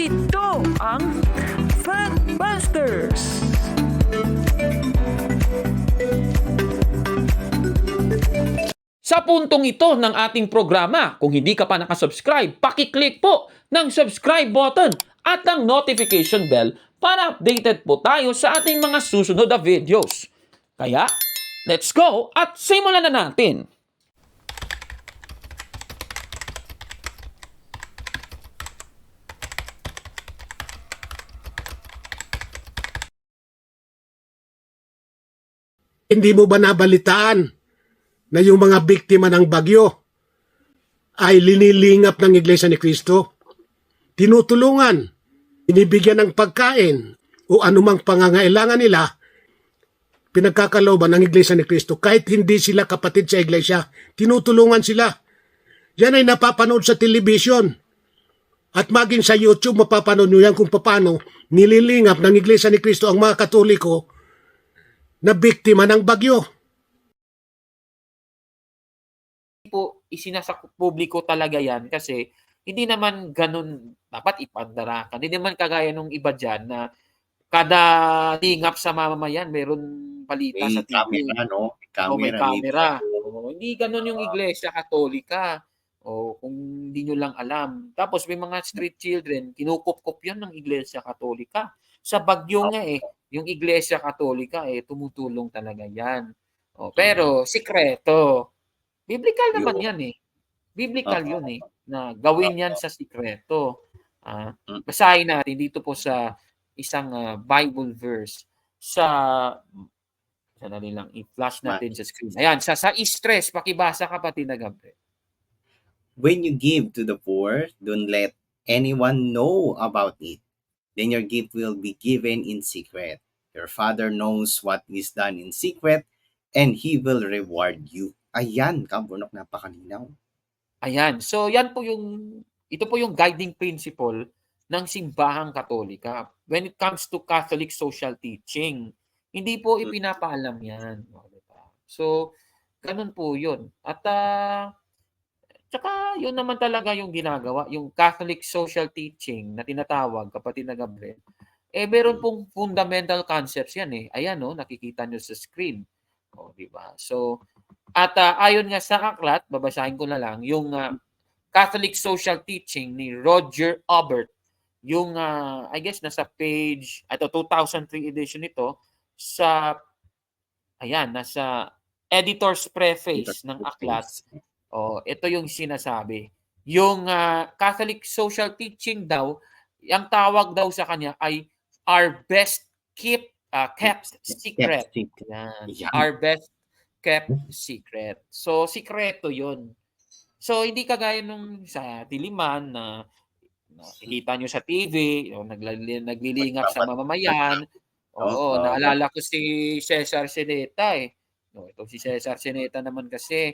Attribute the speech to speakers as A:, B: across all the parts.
A: Ito ang Fatbusters!
B: Sa puntong ito ng ating programa, kung hindi ka pa nakasubscribe, pakiclick po ng subscribe button at ang notification bell para updated po tayo sa ating mga susunod na videos. Kaya, let's go at simulan na natin!
C: Hindi mo ba nabalitaan na yung mga biktima ng bagyo ay linilingap ng Iglesia ni Cristo? Tinutulungan, binibigyan ng pagkain o anumang pangangailangan nila, pinagkakalooban ng Iglesia ni Cristo. Kahit hindi sila kapatid sa Iglesia, tinutulungan sila. Yan ay napapanood sa television. At maging sa YouTube, mapapanood nyo yan kung paano nililingap ng Iglesia ni Cristo ang mga Katoliko na biktima ng bagyo.
B: Po isinasa publiko talaga yan kasi hindi naman ganun dapat ipandarakan. Hindi naman kagaya nung iba dyan na kada lingap sa mamamayan meron balita
D: May
B: sa TV.
D: camera, no?
B: May camera.
D: May
B: Hindi ganun yung Iglesia Katolika. Kung hindi nyo lang alam. Tapos may mga street children, kinukup-kup yan ng Iglesia Katolika. Sa bagyo nga yung Iglesia Katolika tumutulong talaga yan. Pero sikreto. Biblical naman yan Biblical yun na gawin yan sa sikreto. Basahin natin dito po sa isang Bible verse sa sandali lang i-flash natin sa screen. Ayan, sa stress, pakibasa kapatid na Gabriel.
D: When you give to the poor, don't let anyone know about it. Then your gift will be given in secret. Your Father knows what is done in secret, and He will reward you. Ayan, kabunok, napakalinaw.
B: Ayan. So, ito po yung guiding principle ng simbahang Katolika. When it comes to Catholic social teaching, hindi po ipinapaalam yan. So, ganun po yun. At, tsaka yun naman talaga yung ginagawa, yung Catholic social teaching na tinatawag, kapatid na Gabriel, meron pong fundamental concepts yan Ayan nakikita nyo sa screen. Di ba? So, at ayon nga sa aklat, babasahin ko na lang, yung Catholic Social Teaching ni Roger Obert, yung I guess nasa page, 2003 edition ito, nasa editor's preface ng aklat. Ito yung sinasabi. Yung Catholic Social Teaching daw, ang tawag daw sa kanya ay our best kept secret. Yan. Our best kept secret. So, sikreto yun. So, hindi kagaya nung sa Diliman na nakikita nyo sa TV, naglilingap sa mamamayan. Naalala ko si Cesar Sineta Ito si Cesar Sineta naman kasi,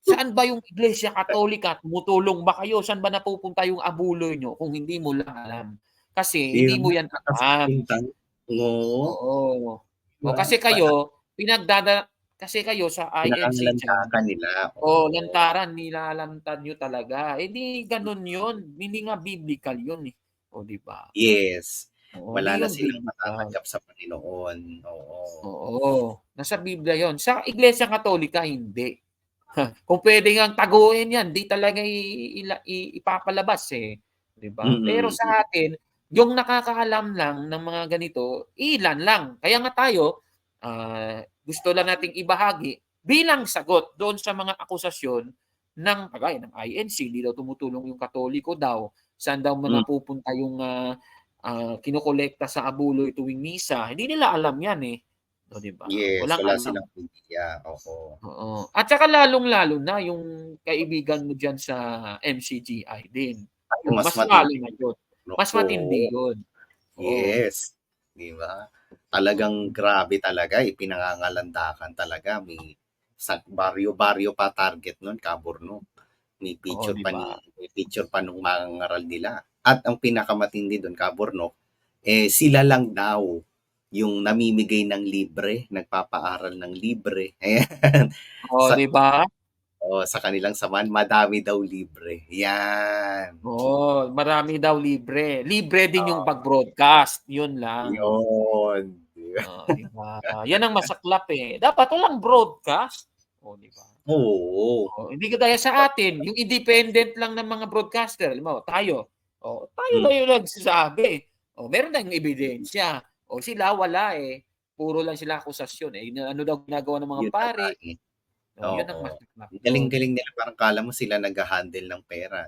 B: saan ba yung Iglesia Katolika? Tumutulong ba kayo? Saan ba napupunta yung abuloy nyo? Kung hindi mo lang alam. Kasi hindi mo yan alam. Kasi kayo sa INC
D: nila.
B: lantaran, nilalantad nyo talaga. Di ganun yun. Hindi nga biblical yun di ba?
D: Yes. Wala na silang matatanggap sa Panginoon.
B: Nasa Biblia yun. Sa Iglesia Katolika, hindi. Kung pwede nga taguin yan, di talaga ipapalabas di ba? Pero sa atin, yung nakakaalam lang ng mga ganito, ilan lang. Kaya nga tayo, gusto lang nating ibahagi bilang sagot doon sa mga akusasyon ng kagaya ng INC, hindi daw tumutulong yung Katoliko daw, saan daw napupunta yung kinokolekta sa abuloy tuwing misa. Hindi nila alam yan diba?
D: Yes,
B: Walang
D: wala
B: alam.
D: silang idea.
B: At saka lalong-lalo na yung kaibigan mo dyan sa MCGI din. Mas lalo na yun. Mas matindi yun.
D: Yes. Di ba? Talagang grabe talaga. Pinangangalandakan talaga. May sa baryo-baryo pa target nun, Kaborno. May picture may picture pa nung mga ngaral nila. At ang pinakamatindi doon, Kaborno, sila lang daw yung namimigay ng libre, nagpapaaral ng libre. Ayan.
B: Di ba?
D: sa kanilang samahan, madami daw libre. Yan.
B: Oo, marami daw libre. Libre din yung
D: Oo,
B: pag-broadcast, yun lang.
D: yun.
B: Di ba? Yan ang masaklap eh. Dapat walang broadcast. Di ba?
D: Oo.
B: Hindi kagaya sa atin, yung independent lang ng mga broadcaster, alam mo, tayo. Tayo
D: Hmm.
B: lang yung nagsasabi. Meron na yung ebidensya. Sila wala eh. Puro lang sila akusasyon eh. Ano daw ginagawa ng mga
D: Yun na nga
B: pari.
D: eh.
B: Yun ang
D: Oo.
B: masaklap
D: Ang
B: doon.
D: galing-galing nila, parang akala mo sila nagha-handle ng pera.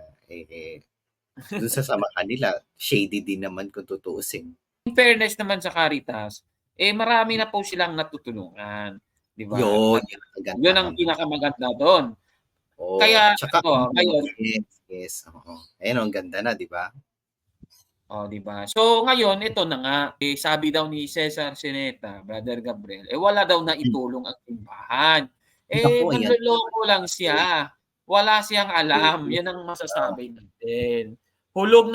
D: Dun sa samahan nila, shady din naman kung tutuusin.
B: In fairness naman sa Caritas, marami na po silang natutulungan, 'di ba?
D: Yun,
B: At
D: yun ang
B: yun ang
D: kagandahan dun.
B: pinakamaganda doon.
D: Oo.
B: Kaya
D: Tsaka
B: ngayon,
D: yes, oo. Ayun, ang ganda na, di ba?
B: 'di ba? So ngayon ito na nga, sabi daw ni Cesar Sineta, Brother Gabriel, wala daw
D: Hmm.
B: naitulong ang simbahan.
D: Naku, ayan.
B: Nanloloko lang siya. Wala siyang alam, 'yan ang masasabi natin. Hulog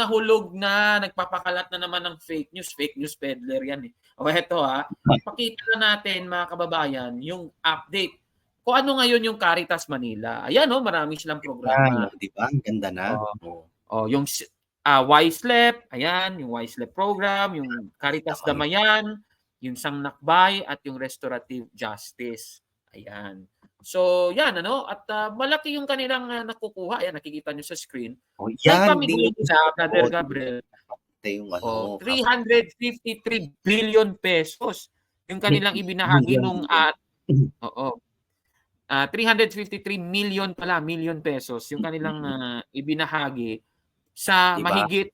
B: na, nagpapakalat na naman ng fake news peddler 'yan eh. Eto pakita na natin mga kababayan yung update. Kung ano ngayon yung Caritas Manila. Ayan marami silang programa.
D: Di ba? Ang ganda na.
B: Oo. Yung YSLEP, ayan, yung YSLEP program, yung Caritas Damayan, yung Sangnakbay at yung Restorative Justice. Ayan. So, yan at malaki yung kanilang nakukuha. Ayan, nakikita nyo sa screen. May
D: Yan,
B: pamigay sa Brother
D: di
B: Gabriel.
D: ba? Yung
B: 353 billion pesos yung kanilang ibinahagi nung oo. 353 million pesos yung kanilang ibinahagi sa
D: Di ba?
B: mahigit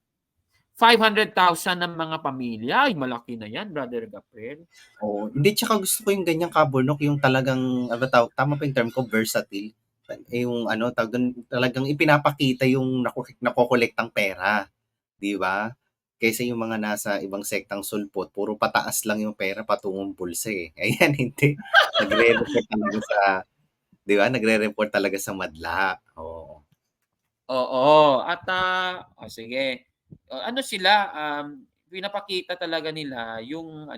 B: 500,000 ng mga pamilya. Ay, malaki na yan, Brother Gabriel.
D: Hindi, tsaka gusto ko yung ganyang kaburnok, yung talagang, tama pa yung term ko, versatile. Yung talagang ipinapakita yung nakokolektang pera. Di ba? Kaysa yung mga nasa ibang sektang sulpot, puro pataas lang yung pera patungong bulsa eh. Ayan, hindi. Nagre-report talaga sa, di ba? Nagre-report talaga sa madla. Oo.
B: Oo. At sige. Sila, pinapakita talaga nila yung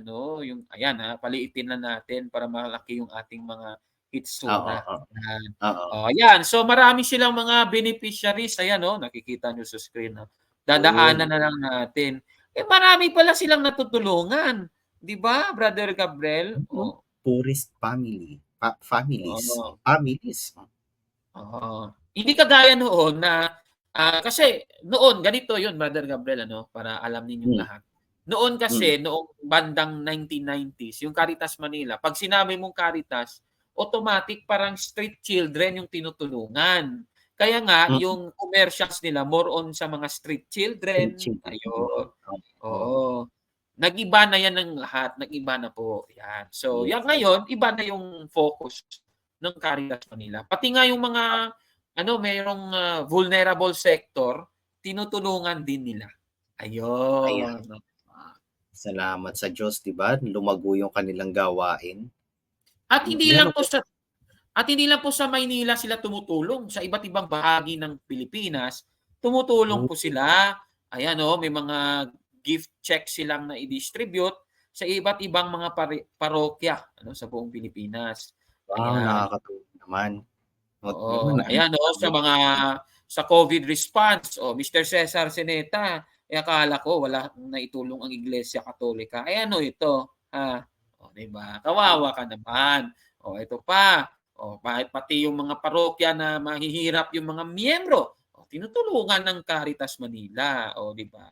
B: yung ayan paliitin na natin para malaki yung ating mga
D: Oo,
B: hitsura.
D: oo.
B: Yan.
D: Oo.
B: Ayan. So marami silang mga beneficiaries. Ayan nakikita nyo sa screen. Dadaanan na lang natin. Marami pala silang natutulungan. 'Di ba, Brother Gabriel?
D: Poorest family. Families.
B: Oo.
D: Families.
B: Oo. Hindi kagaya noon na kasi noon ganito 'yun, Brother Gabriel para alam ninyong
D: Hmm.
B: lahat. Noon
D: Hmm.
B: kasi noong bandang 1990s, yung Caritas Manila, 'pag sinabi mong Caritas, automatic parang street children yung tinutulungan. Kaya nga
D: Mm.
B: yung commercials nila more on sa mga street children, ayun.
D: Oo.
B: Oo. Nag-iba na 'yan ng lahat, nag-iba na po, 'yan. So,
D: Yes.
B: yan ngayon, iba na yung focus ng Caritas Manila. Pati nga yung mga mayroong vulnerable sector, tinutulungan din nila.
D: Ayan.
B: Ayun.
D: Salamat sa Diyos, 'di ba? Lumago yung kanilang gawain.
B: At hindi
D: Meron
B: lang po sa Maynila sila tumutulong, sa iba't ibang bahagi ng Pilipinas, tumutulong po sila. Ayan may mga gift check silang nai-distribute sa iba't ibang mga parokya sa buong Pilipinas.
D: Wow,
B: Ayan.
D: nakakatuwa naman.
B: Oo, ayan sa COVID response, Mr. Cesar Sineta, akala ko wala naitulong ang Iglesia Katolika. Ito, 'di ba? Kawawa ka naman. Ito pa, pati yung mga parokya na mahihirap yung mga miyembro, tinutulungan ng Caritas Manila, 'di ba?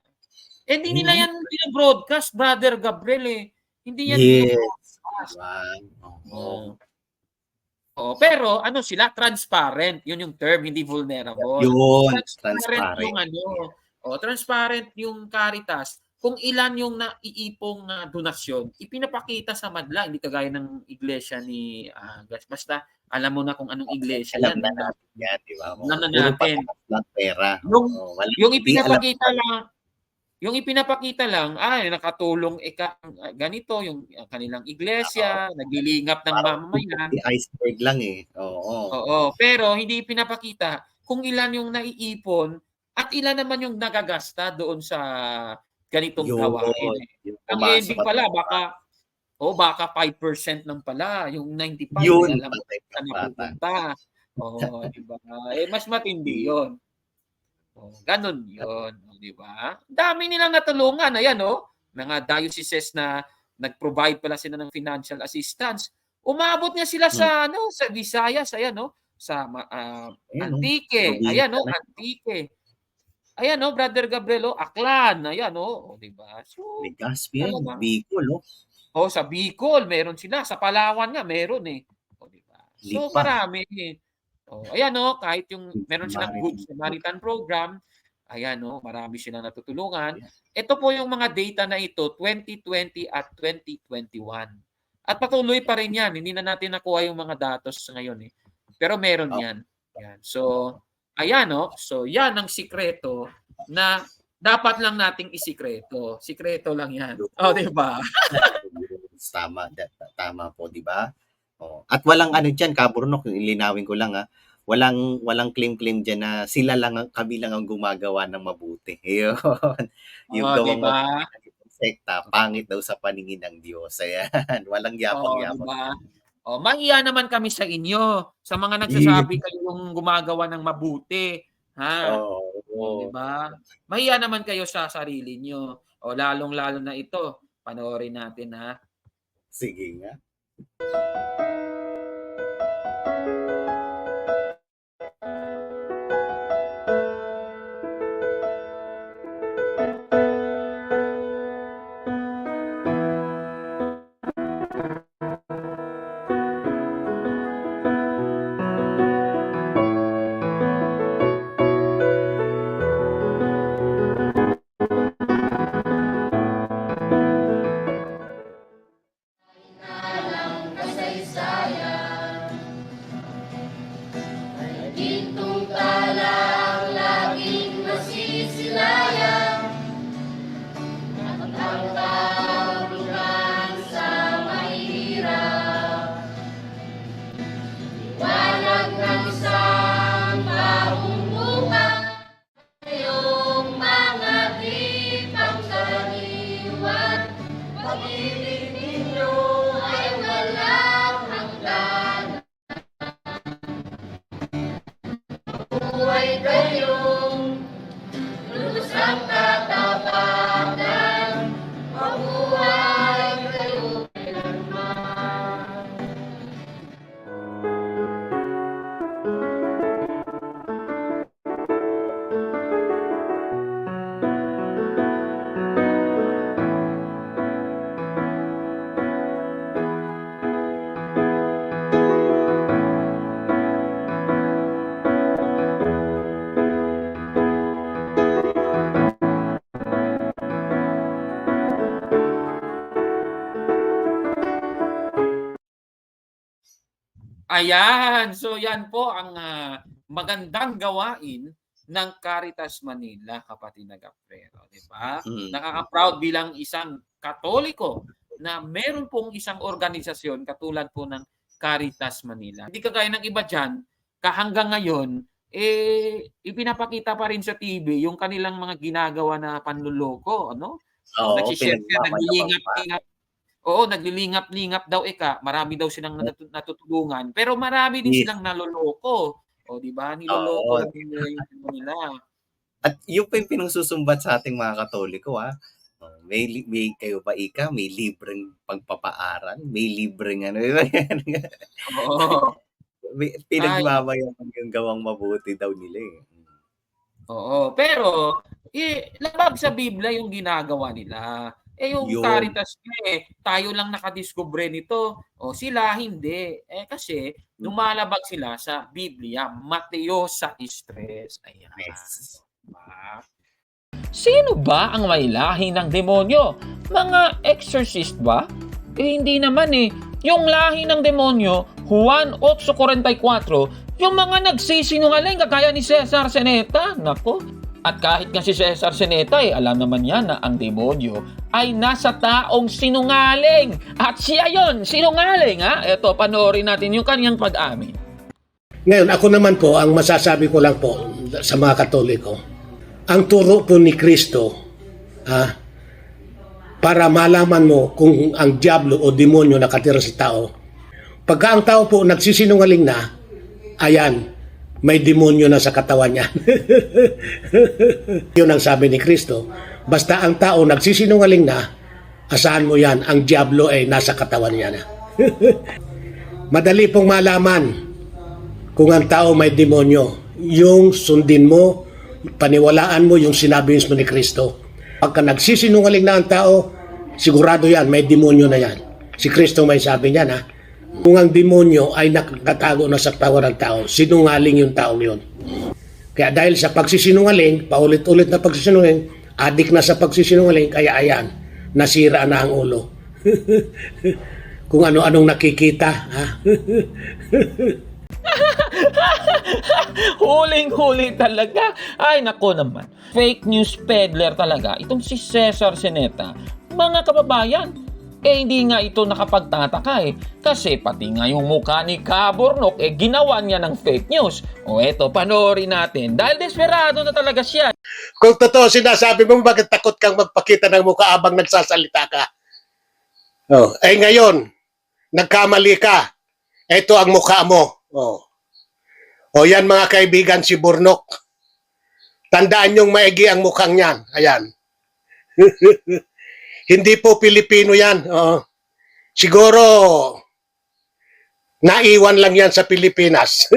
B: Hindi nila yan bino-broadcast, Brother Gabriel Hindi yan
D: Yes.
B: bino-broadcast.
D: Oo.
B: Pero sila transparent, yun yung term, hindi vulnerable.
D: Yun,
B: Transparent
D: transparent.
B: yung transparent yung Caritas. Kung ilan yung naiipong donasyon, ipinapakita sa madla, hindi kagaya ng iglesia ni basta alam mo na kung anong iglesia
D: Alam
B: yan.
D: na natin yan, di ba?
B: Alam na
D: Puro
B: natin.
D: pataas lang pera.
B: Yung ipinapakita lang, nakatulong ganito yung kanilang iglesia, naglilingap ng mamamayan.
D: Iceberg lang eh. Oo.
B: Pero hindi ipinapakita kung ilan yung naiipon at ilan naman yung nagagasta doon sa ganitong gawain. Ang ending pala baka 5% lang pala, yung 95
D: yun,
B: alam mo saan napupunta. Oh, di ba? Mas matindi 'yon. Oh, ganun 'yon, di ba? Dami nilang natulungan, ayan mga dioceses na nag-provide pala sila ng financial assistance. Umabot nga sila sa sa Visayas, ayan sa
D: Ayun,
B: Antique, ayan
D: probinsya na.
B: Antique. Ayan Brother Gabriel, Aklan, ayan di ba? So,
D: Legazpi yan,
B: talagang
D: Bicol,
B: sa Bicol meron sila, sa Palawan nga meron di ba? So,
D: Lipa,
B: marami. Ayan kahit yung meron silang Good
D: Samaritan Program.
B: Samaritan Program, ayan marami silang natutulungan. Ito po yung mga data na ito, 2020 at 2021. At patuloy pa rin yan, hindi na natin nakuha yung mga datos ngayon Pero meron
D: Oh,
B: yan. Yan. So, ayan so yan ang sikreto na dapat lang nating isikreto. Sikreto lang yan. Di ba?
D: tama, tama po, di ba? At walang ano diyan, Kaburnok, ilinawin ko lang walang claim diyan na kami lang ang gumagawa ng mabuti. Ayun. Yung
B: Di
D: gawang
B: ba?
D: mabuti ng sekta, pangit daw sa paningin ng Diyos. Ayan, walang
B: Di
D: yapang-yapang.
B: ba? Mahiya naman kami sa inyo, sa mga nagsasabi kayong gumagawa ng mabuti, ha? Di ba? Mahiya naman kayo sa sarili nyo. Lalong-lalo na ito, panoorin natin, ha?
D: Sige nga.
B: Ayan. So yan po ang magandang gawain ng Caritas Manila, kapatid na Gaprero, di ba? Nakaka-proud bilang isang Katoliko na meron pong isang organisasyon katulad po ng Caritas Manila. Hindi kagaya ng iba dyan, hanggang ngayon, ipinapakita pa rin sa TV yung kanilang mga ginagawa na panluloko, Nagsishare, naglilingap-lingap. Naglilingap-lingap daw marami daw silang natutulungan, pero marami din silang naloloko. di ba? Niloloko yung nila.
D: At yung pinagsusumbat sa ating mga Katoliko, may kayo ba may libreng pagpapaaral, may libreng pinagbabayaran yung gawang mabuti daw nila
B: pero labag sa Biblia yung ginagawa nila. Yung Caritas tayo lang nakadiskubre nito. Sila hindi. Kasi lumalabag sila sa Biblia, Mateo 6:3. Ayan.
D: Yes.
B: Sino ba ang may lahi ng demonyo? Mga exorcist ba? Hindi naman Yung lahi ng demonyo, Juan 8:44, yung mga nagsisinungaling kagaya ni Cesar Ceneta. Nako. At kahit nga si Cesar Ceneta, alam naman niya na ang demonyo ay nasa taong sinungaling. At siya yon, sinungaling. Ito, panoorin natin yung kanyang pag-amin.
C: Ngayon, ako naman po, ang masasabi ko lang po sa mga Katoliko, ang turo po ni Kristo, para malaman mo kung ang diablo o demonyo nakatira sa tao, pagka ang tao po nagsisinungaling na, ayan, may demonyo na sa katawan niya. Yun ang sabi ni Kristo. Basta ang tao nagsisinungaling na, asahan mo yan, ang diablo ay nasa katawan niya na. Madali pong malaman kung ang tao may demonyo. Yung sundin mo, paniwalaan mo yung sinabi mismo ni Kristo. Pagka nagsisinungaling na ang tao, sigurado yan, may demonyo na yan. Si Kristo may sabi niya na, kung ang demonyo ay nakatago na sa katawan ng tao, sinungaling yung taong yun. Kaya dahil sa pagsisinungaling, paulit-ulit na pagsisinungaling, adik na sa pagsisinungaling, kaya ayan, nasira na ang ulo. Kung ano-anong nakikita. Ha?
A: Huling-huli talaga. Ay, nako naman. Fake news peddler talaga. Itong si Cesar Sinieta. Mga kababayan, hindi nga ito nakapagtataka Kasi pati nga yung mukha ni Kaburnok, ginawa niya ng fake news. O eto, panoorin natin. Dahil desperado na talaga siya.
C: Kung totoo sinasabi mo, bakit takot kang magpakita ng mukha abang nagsasalita ka? Oh, ngayon, nagkamali ka. Ito ang mukha mo. O yan mga kaibigan, si Burnok. Tandaan niyong maigi ang mukhang niyan. Ayan. Hindi po Pilipino yan. Siguro, naiwan lang yan sa Pilipinas.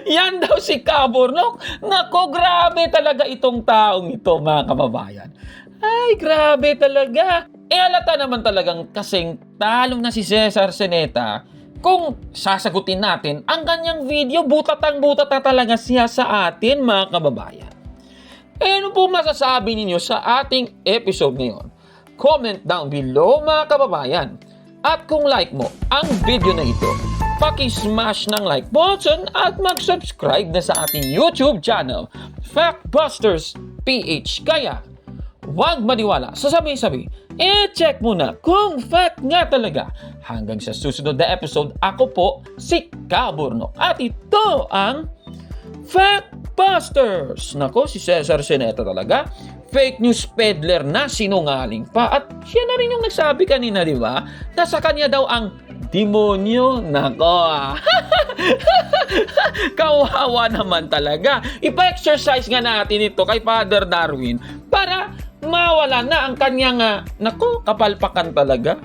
A: Yan daw si Kaburnok. Nako, grabe talaga itong taong ito, mga kababayan. Ay, grabe talaga. Halata naman talagang kasing talo na si Cesar Sinieta. Kung sasagutin natin, ang kanyang video, butatang-butata talaga siya sa atin, mga kababayan. Ano po masasabi ninyo sa ating episode ngayon? Comment down below, mga kababayan. At kung like mo ang video na ito, paki-smash ng like button at mag-subscribe na sa ating YouTube channel, Factbusters PH. Kaya, huwag maniwala sa sabi-sabi. Check muna kung fact nga talaga. Hanggang sa susunod na episode, ako po si Kaburnok. At ito ang Factbusters. Nako, si Cesar Sinieta talaga. Fake news peddler na sinungaling pa. At siya na rin yung nagsabi kanina, di ba? Na sa kanya daw ang demonyo. Nako, kawawa naman talaga. Ipa-exercise nga natin ito kay Father Darwin para mawala na ang kanyang, kapalpakan talaga.